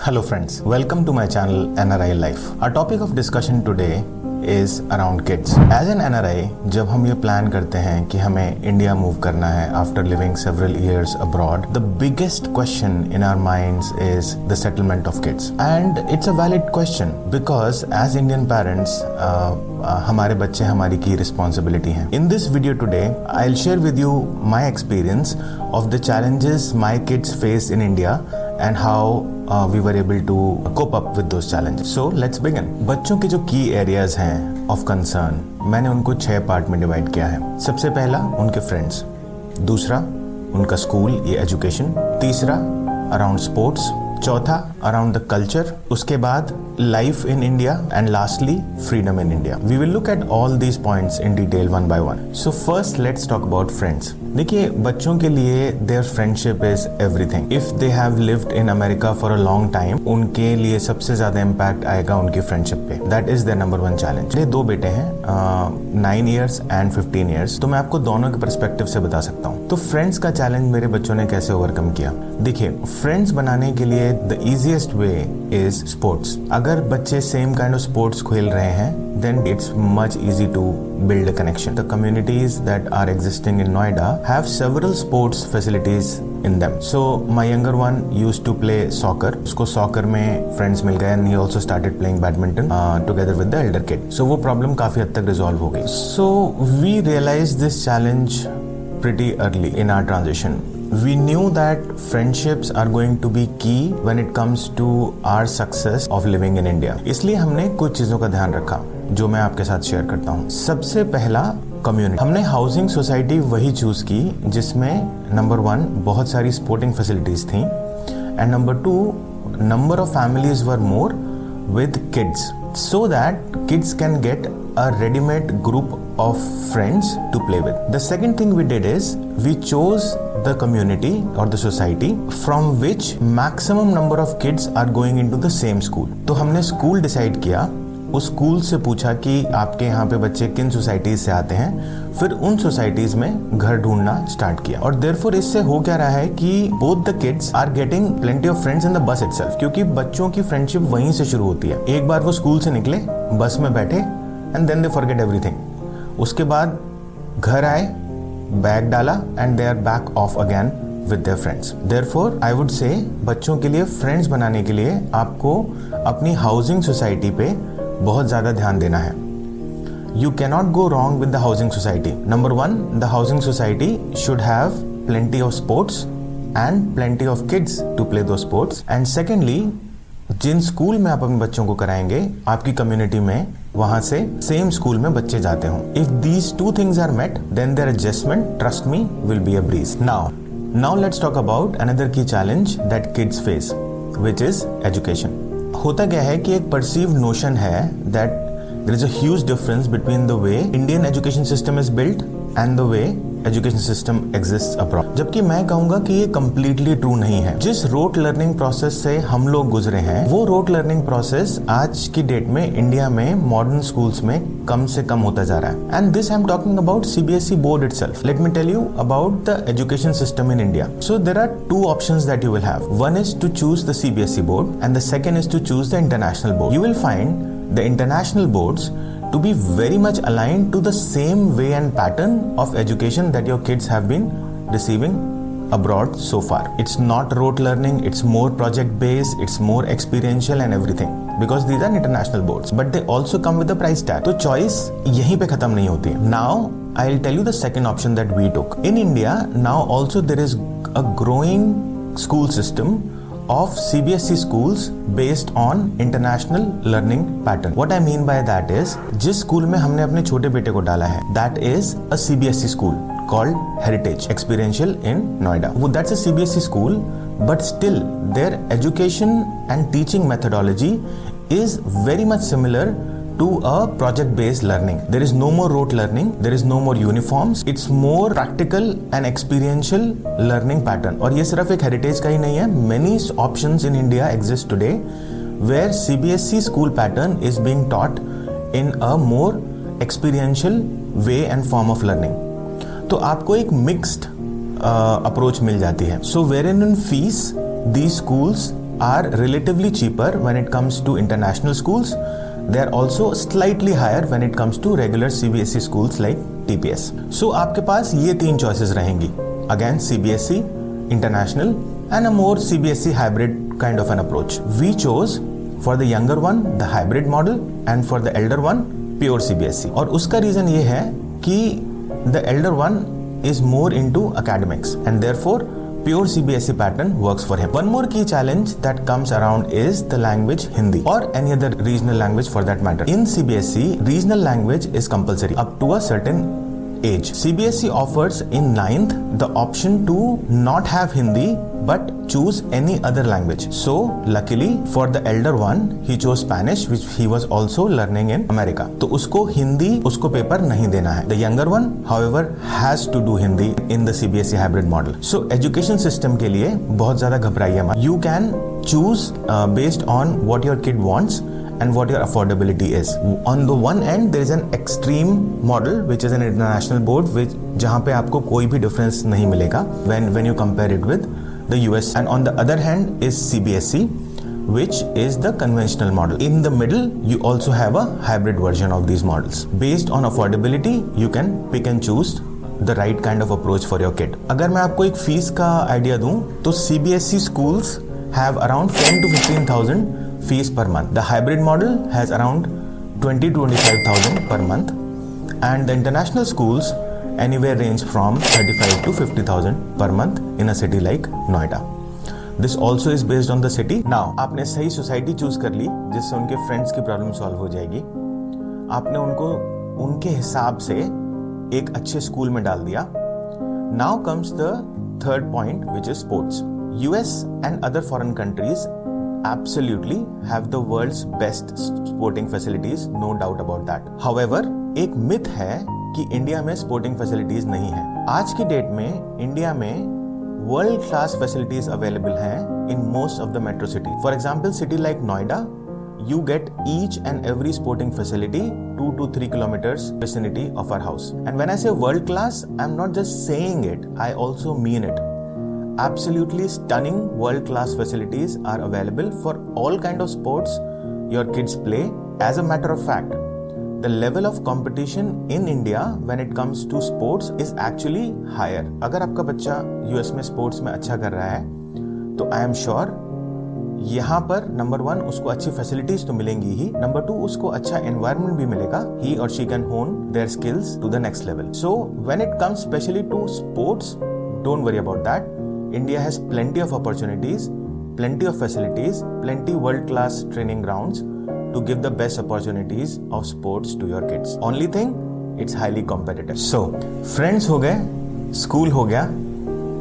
Hello friends, welcome to my channel NRI Life. Our topic of discussion today is around kids. As an NRI, जब हम ये plan करते हैं कि हमें इंडिया मूव करना है after living several years abroad, the biggest question in our minds is the settlement of kids. And it's a valid question because as Indian parents, हमारे बच्चे हमारी की responsibility हैं. In this video today, I'll share with you my experience of the challenges my kids face in India and how we were able to cope up with those challenges. So let's begin. बच्चों के जो key areas हैं of concern, मैंने उनको 6 part में divide किया है. सबसे पहला उनके फ्रेंड्स, दूसरा उनका स्कूल ये एजुकेशन, तीसरा अराउंड स्पोर्ट्स, चौथा अराउंड द कल्चर, उसके बाद life in India and lastly freedom in India. We will look at all these points in detail one by one. So first let's talk about friends. देखिए, बच्चों के लिए their friendship is everything. If they have lived in America for a long time, उनके लिए सबसे ज्यादा impact आएगा उनकी फ्रेंडशिप पे. That is their number 1 challenge. मेरे 2 बेटे हैं, 9 ईयर्स एंड 15 ईयर्स, तो मैं आपको दोनों के पर्सपेक्टिव से बता सकता हूँ. तो फ्रेंड्स का चैलेंज मेरे बच्चों ने कैसे ओवरकम किया. देखिए, फ्रेंड्स बनाने के लिए the easiest way is sports. अगर बच्चे सेम काइंड ऑफ स्पोर्ट्स खेल रहे हैं, then it's much easy to build a connection. The communities that are existing in Noida have several sports facilities in them. So my younger one used to play soccer. उसको soccer में friends मिल गए and he also started playing badminton together with the elder kid. So वो problem काफी हद तक resolve हो गई. So we realized this challenge pretty early in our transition. We knew that friendships are going to be key when it comes to our success of living in India. इसलिए हमने कुछ चीज़ों का ध्यान रखा जो मैं आपके साथ शेयर करता हूँ. सबसे पहला कम्युनिटी. हमने हाउसिंग सोसाइटी वही चूज की जिसमें नंबर 1 बहुत सारी स्पोर्टिंग फैसिलिटीज थी and number 2 number of families were more with kids so that kids can get a ready-made group of friends to play with. The second thing we did is we chose the community or the society from which maximum number of kids are going into the same school. तो हमने school decide किया, उस school से पूछा कि आपके यहाँ पे बच्चे किन सोसाइटीज से आते हैं, फिर उन सोसाइटीज में घर ढूंढना स्टार्ट किया. और देयरफॉर इससे हो क्या रहा है कि both the kids are getting plenty of friends in the bus itself, क्योंकि बच्चों की फ्रेंडशिप वहीं से शुरू होती है. एक बार वो स्कूल से निकले, बस में बैठे and then they forget everything. उसके बाद घर आए, बैग डाला and they are back of again with their friends. Therefore, I would say बच्चों के लिए फ्रेंड्स बनाने के लिए आपको अपनी हाउसिंग सोसाइटी पे बहुत ज़्यादा ध्यान देना है. You cannot go wrong with the housing society. Number 1, the housing society should have plenty of sports and plenty of kids to play those sports. And secondly, जिन स्कूल में आप अपने बच्चों को कराएंगे आपकी कम्युनिटी में, वहां से सेम स्कूल में बच्चे जाते हों. If these 2 things are met, then their adjustment, trust me, will be a breeze. Now let's talk about another key challenge that kids face, which is education. होता क्या है कि एक perceived notion है that there is a huge difference between the way Indian education system is built and the way education system exist abroad. जबकि मैं कहूंगा कि ये कम्प्लीटली ट्रू नहीं है. जिस रोट लर्निंग प्रोसेस से हम लोग गुजरे हैं, वो रोट लर्निंग प्रोसेस आज की डेट में इंडिया में मॉडर्न स्कूल्स में कम से कम होता जा रहा है. And this I am talking about CBSE board itself. Let me tell you about the education system in India. So there are 2 options that you will have. One is to choose the CBSE board and the second is to choose the international board. You will find the international boards to be very much aligned to the same way and pattern of education that your kids have been receiving abroad so far. It's not rote learning, it's more project based, it's more experiential and everything, because these are international boards, but they also come with a price tag. तो choice यहीं पे खत्म नहीं होती. Now I'll tell you the second option that we took. In India now also there is a growing school system of CBSE schools based on international learning pattern. What I mean by that is, जिस school में हमने अपने छोटे बेटे को डाला है, that is a CBSE school called Heritage Experiential in Noida. That's a CBSE school, but still their education and teaching methodology is very much similar to a project-based learning. There is no more rote learning. There is no more uniforms. It's more practical and experiential learning pattern. और ये सिर्फ एक heritage का ही नहीं है. Many options in India exist today where CBSE school pattern is being taught in a more experiential way and form of learning. तो आपको एक mixed approach मिल जाती है. So wherein in fees, these schools are relatively cheaper when it comes to international schools. They are also slightly higher when it comes to regular CBSE schools like TPS. So आपके पास ये 3 choices रहेंगी. Again, CBSE, international, and a more CBSE hybrid kind of an approach. We chose for the younger one the hybrid model and for the elder one pure CBSE. और उसका reason ये है कि the elder one is more into academics and therefore pure CBSE pattern works for him. One more key challenge that comes around is the language Hindi or any other regional language for that matter. In CBSE, regional language is compulsory up to a certain age. CBSE offers in 9th the option to not have Hindi but choose any other language. So luckily for the elder one, he chose Spanish which he was also learning in America. तो उसको हिंदी उसको paper नहीं देना है. The younger one, however, has to do Hindi in the CBSE hybrid model. So education system के लिए बहुत ज़्यादा घबराइए मत. You can choose based on what your kid wants and what your affordability is. On the one end, there is an extreme model which is an international board which जहाँ पे आपको कोई भी difference नहीं मिलेगा when you compare it with the US. And on the other hand is CBSE, which is the conventional model. In the middle, you also have a hybrid version of these models. Based on affordability, you can pick and choose the right kind of approach for your kid. अगर मैं आपको एक fees का idea दूं तो CBSE schools have around 10 to 15,000 fees per month. The hybrid model has around 20 to 25,000 per month, and the international schools anywhere range from 35 to 50,000 per month in a city like Noida. This also is based on the city. Now, आपने सही society choose कर ली जिससे उनके friends की problem solve हो जाएगी. आपने उनको उनके हिसाब से एक अच्छे स्कूल में डाल दिया. Now comes the third point, which is sports. US and other foreign countries absolutely have the world's best sporting facilities, no doubt about that. However, एक मिथ है कि इंडिया में स्पोर्टिंग फैसिलिटीज नहीं है. आज की डेट में इंडिया में वर्ल्ड क्लास फैसिलिटीज अवेलेबल हैं in most of the metro city. For example, city like Noida, you get each and every sporting facility 2 to 3 kilometers vicinity of our house. And when I say world class, I'm not just saying it, I also mean it. Absolutely stunning world class facilities are available for all kind of sports your kids play. As a matter of fact, the level of competition in India when it comes to sports is actually higher. अगर आपका बच्चा US में sports में अच्छा कर रहा है तो I am sure यहाँ पर नंबर 1 उसको अच्छी फैसिलिटीज तो मिलेंगी ही, नंबर 2 उसको अच्छा एनवायरनमेंट भी मिलेगा. He or she can hone their skills to the next level. So when it comes especially to sports, don't worry about that. India has plenty of opportunities, plenty of facilities, plenty world-class training grounds to give the best opportunities of sports to your kids. Only thing, it's highly competitive. So, friends हो गए, school हो गया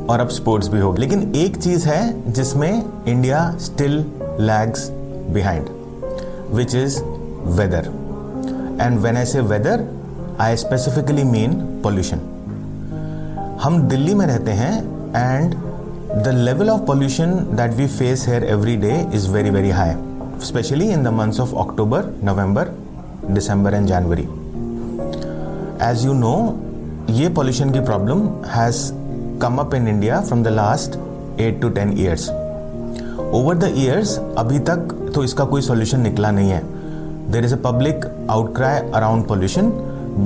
और अब sports भी हो गया. लेकिन एक चीज है जिसमें India still lags behind, which is weather. And when I say weather, I specifically mean pollution. हम दिल्ली में रहते हैं and the level of pollution that we face here every day is very, very high, especially in the months of October, November, December and January. As you know, ये pollution की problem has come up in India from the last 8 to 10 years. Over the years, अभी तक तो इसका कोई solution निकला नहीं है. There is a public outcry around pollution,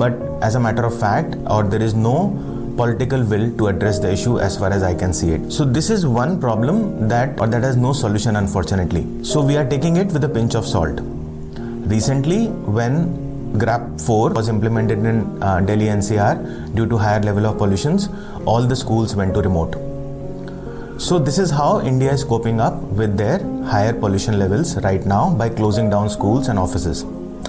but as a matter of fact, or there is no political will to address the issue as far as I can see it. So this is one problem that has no solution, unfortunately. So we are taking it with a pinch of salt. Recently, when GRAP 4 was implemented in Delhi NCR due to higher level of pollutions, all the schools went to remote. So this is how India is coping up with their higher pollution levels right now by closing down schools and offices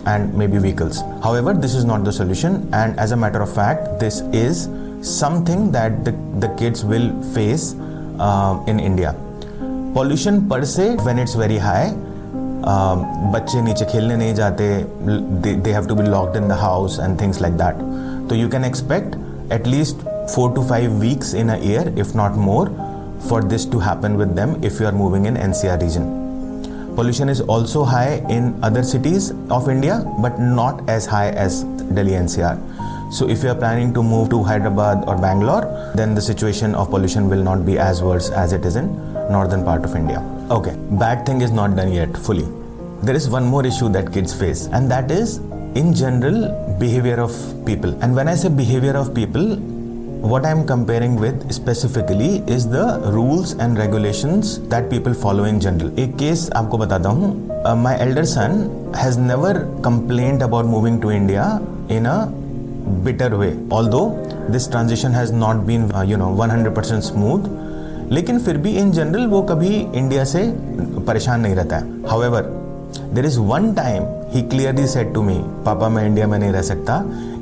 and maybe vehicles. However, this is not the solution, and as a matter of fact, this is something that the kids will face in India. Pollution per se, when it's very high, बच्चे नीचे खेलने नहीं जाते, they have to be locked in the house and things like that. So you can expect at least 4 to 5 weeks in a year, if not more, for this to happen with them if you are moving in NCR region. Pollution is also high in other cities of India, but not as high as Delhi NCR. So if you are planning to move to Hyderabad or Bangalore, then the situation of pollution will not be as worse as it is in northern part of India. Okay, bad thing is not done yet fully. There is one more issue that kids face, and that is in general behavior of people. And when I say behavior of people, what I'm comparing with specifically is the rules and regulations that people follow in general. एक case आपको बताता हूँ. My elder son has never complained about moving to India in a bitter way. Although this transition has not been 100% smooth, लेकिन फिर भी in general वो कभी India से परेशान नहीं रहता है. However, there is one time he clearly said to me, पापा मैं इंडिया में नहीं रह सकता,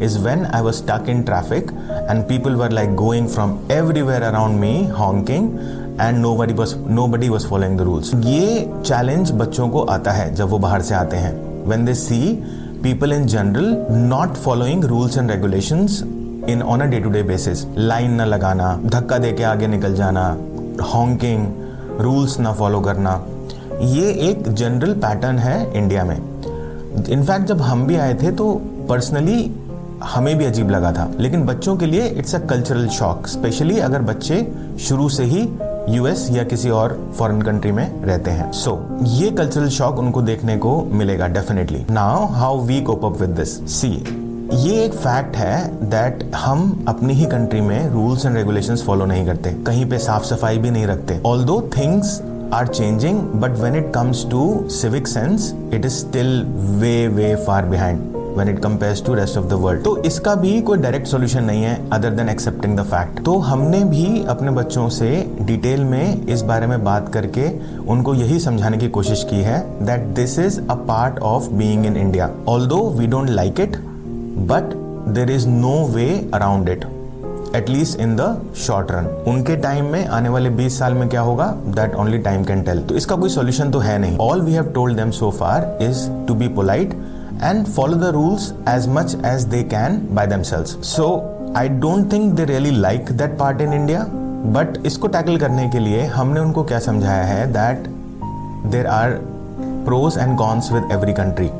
is when I was stuck in traffic and people were like going from everywhere around me honking and nobody was following the rules. ये challenge बच्चों को आता है जब वो बाहर से आते हैं, when they see people in general not following rules and regulations on a day-to-day basis. Line ना लगाना, धक्का दे के आगे निकल जाना, honking, rules ना follow करना, ये एक जनरल पैटर्न है इंडिया में. इनफैक्ट जब हम भी आए थे तो पर्सनली हमें भी अजीब लगा था, लेकिन बच्चों के लिए it's a cultural shock, specially अगर बच्चे शुरू से ही यूएस या किसी और फॉरेन कंट्री में रहते हैं. सो ये कल्चरल शॉक उनको देखने को मिलेगा definitely. Now how we cope up with this. See, ये एक फैक्ट है दैट हम अपनी ही कंट्री में रूल्स एंड रेगुलेशंस फॉलो नहीं करते, कहीं पे साफ सफाई भी नहीं रखते. Although things are changing, but when it comes to civic sense, it is still way far behind when it compares to rest of the world. तो इसका भी कोई डायरेक्ट सॉल्यूशन नहीं है other than accepting the fact. तो हमने भी अपने बच्चों से डिटेल में इस बारे में बात करके उनको यही समझाने की कोशिश की है that this is a part of being in India. Although we don't like it, but there is no way around it. At least in the short run. उनके टाइम में आने वाले 20 साल में क्या होगा, that only time can tell. तो इसका कोई solution तो है नहीं. All we have told them so far is to be polite and follow the rules as much as they can by themselves. So I don't think they really like that part in India. But इसको tackle करने के लिए हमने उनको क्या समझाया है that there are pros and cons with every country.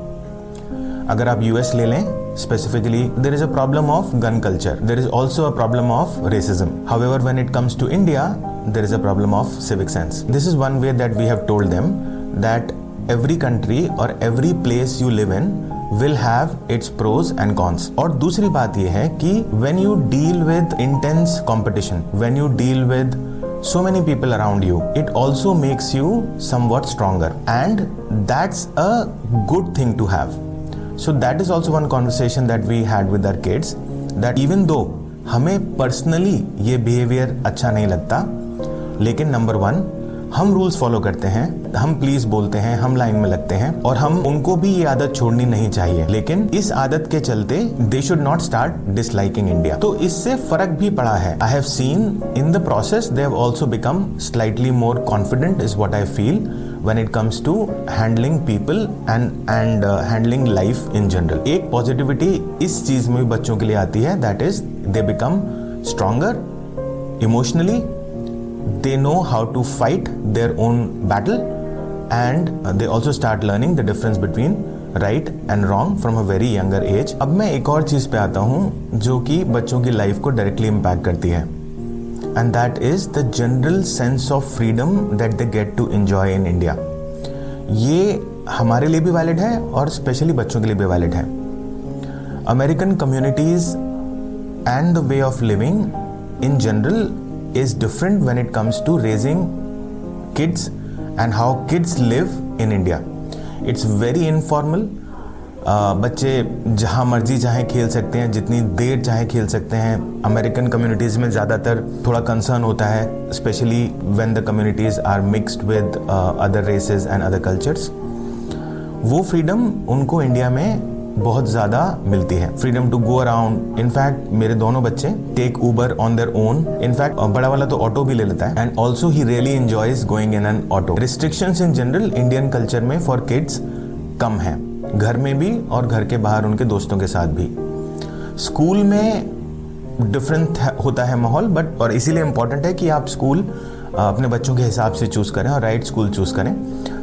अगर आप यूएस ले लें, specifically there is a problem of gun culture, there is also a problem of racism. However, when it comes to India, there is a problem of civic sense. This is one way that we have told them that every country or every place you live in will have its pros and cons. और दूसरी बात ये है कि when you deal with intense competition, when you deal with so many people around you, it also makes you somewhat stronger, and that's a good thing to have. So that is also one conversation that we had with our kids, that even though हमें personally ये behaviour अच्छा नहीं लगता, लेकिन number 1 हम rules follow करते हैं, हम प्लीज बोलते हैं, हम लाइन में लगते हैं, और हम उनको भी ये आदत छोड़नी नहीं चाहिए. लेकिन इस आदत के चलते they should not start disliking India. तो इससे फर्क भी पड़ा है. I have seen in the process they have also become slightly more confident is what I feel when it comes to handling people and handling life in general. एक positivity इस चीज में बच्चों के लिए आती है, that is they become stronger emotionally, they know how to fight their own battle, and they also start learning the difference between right and wrong from a very younger age. अब मैं एक और चीज पे आता हूँ जो कि बच्चों की लाइफ को डायरेक्टली इम्पैक्ट करती है, and that is the general sense of freedom that they get to enjoy in India. ये हमारे लिए भी वैलिड है और स्पेशली बच्चों के लिए भी वैलिड है. American communities and the way of living in general is different when it comes to raising kids and how kids live in India. It's very informal. बच्चे जहाँ मर्जी चाहे खेल सकते हैं, जितनी देर चाहे खेल सकते हैं. अमेरिकन कम्युनिटीज़ में ज़्यादातर थोड़ा कंसर्न होता है, specially when the communities are mixed with other races and other cultures. वो फ्रीडम उनको इंडिया में बहुत ज़्यादा मिलती है. Freedom to go around. In fact मेरे दोनों बच्चे take Uber on their own. In fact बड़ा वाला तो ऑटो भी ले लेता है, and also he really enjoys going in an auto. Restrictions in general Indian culture में फॉर किड्स कम है, घर में भी और घर के बाहर उनके दोस्तों के साथ भी. स्कूल में डिफरेंट होता है माहौल, बट और इसीलिए इम्पॉर्टेंट है कि आप स्कूल अपने बच्चों के हिसाब से चूज़ करें और राइट स्कूल चूज़ करें,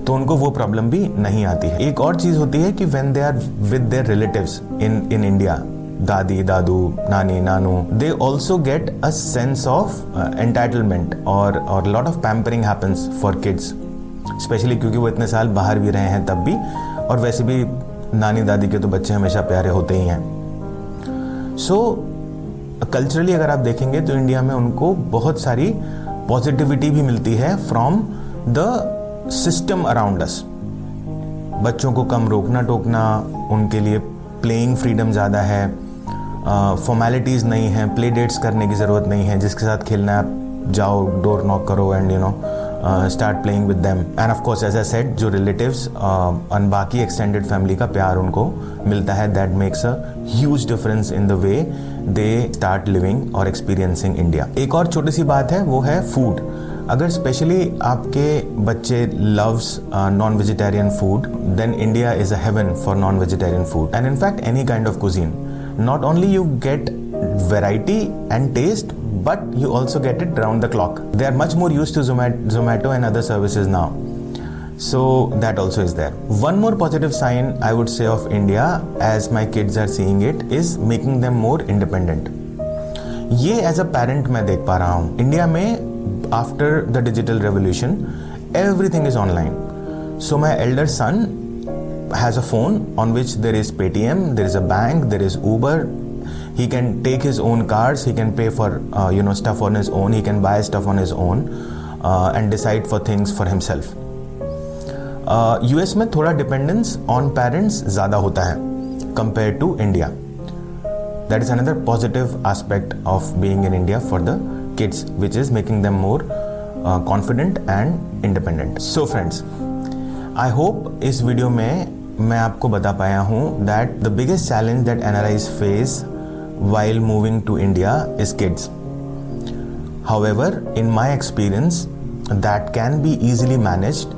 तो उनको वो प्रॉब्लम भी नहीं आती है. एक और चीज़ होती है कि when they are with their relatives in India, दादी दादू, नानी नानू, they also get a sense of entitlement or lot of pampering happens for kids, specially क्योंकि वो इतने साल बाहर भी रहे हैं तब भी, और वैसे भी नानी दादी के तो बच्चे हमेशा प्यारे होते ही हैं। सो कल्चरली अगर आप देखेंगे तो इंडिया में उनको बहुत सारी पॉजिटिविटी भी मिलती है from the system around us. बच्चों को कम रोकना टोकना, उनके लिए प्लेइंग फ्रीडम ज़्यादा है, फॉर्मेलिटीज़ नहीं है, प्ले डेट्स करने की ज़रूरत नहीं है, जिसके साथ खेलना है आप जाओ, डोर नॉक करो and you know start playing with them. And of course as I said, जो रिलेटिव्स और बाकी एक्सटेंडेड फैमिली का प्यार उनको मिलता है, that makes a huge difference in the way they start living और एक्सपीरियंसिंग इंडिया। एक और छोटी सी बात है, वो है फूड। अगर स्पेशली आपके बच्चे loves non vegetarian food, then India is a heaven for non vegetarian food and in fact any kind of cuisine. Not only you get variety and taste, but you also get it round the clock. They are much more used to Zomato and other services now. So that also is there. One more positive sign I would say of India, as my kids are seeing it, is making them more independent. ये as a parent मैं देख पा रहा हूँ। India में after the digital revolution, everything is online. So my elder son has a phone on which there is Paytm, there is a bank, there is Uber. He can take his own cars, he can pay for stuff on his own, he can buy stuff on his own and decide for things for himself. US में थोड़ा dependence on parents ज़्यादा होता है compared to India. That is another positive aspect of being in India for the kids, which is making them more confident and independent. So friends, I hope इस video में मैं आपको बता पाया हूँ that the biggest challenge that NRIs face while moving to India is kids. However, in my experience, that can be easily managed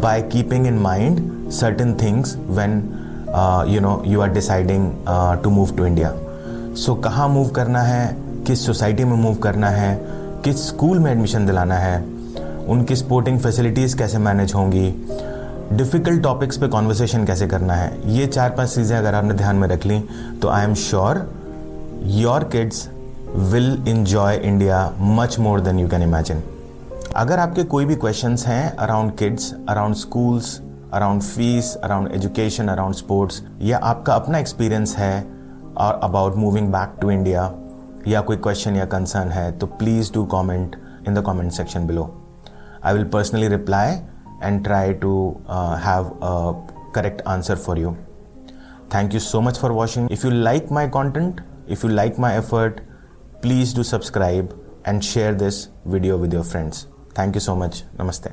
by keeping in mind certain things when you are deciding to move to India. So कहाँ move करना है, किस society में move करना है, किस school में admission दिलाना है, उनकी स्पोर्टिंग फैसिलिटीज़ कैसे मैनेज होंगी, डिफ़िकल्ट टॉपिक्स पे कॉन्वर्सेशन कैसे करना है, ये 4-5 चीज़ें अगर आपने ध्यान में रख ली तो I am sure your kids will enjoy India much more than you can imagine. अगर आपके कोई भी क्वेश्चंस हैं around kids, around schools, around fees, around education, around sports, या आपका अपना एक्सपीरियंस है और about moving back to India, या कोई क्वेश्चन या कंसर्न है, तो please do comment in the comment section below. I will personally reply and try to have a correct answer for you. Thank you so much for watching. If you like my content, if you like my effort, please do subscribe and share this video with your friends. Thank you so much. Namaste.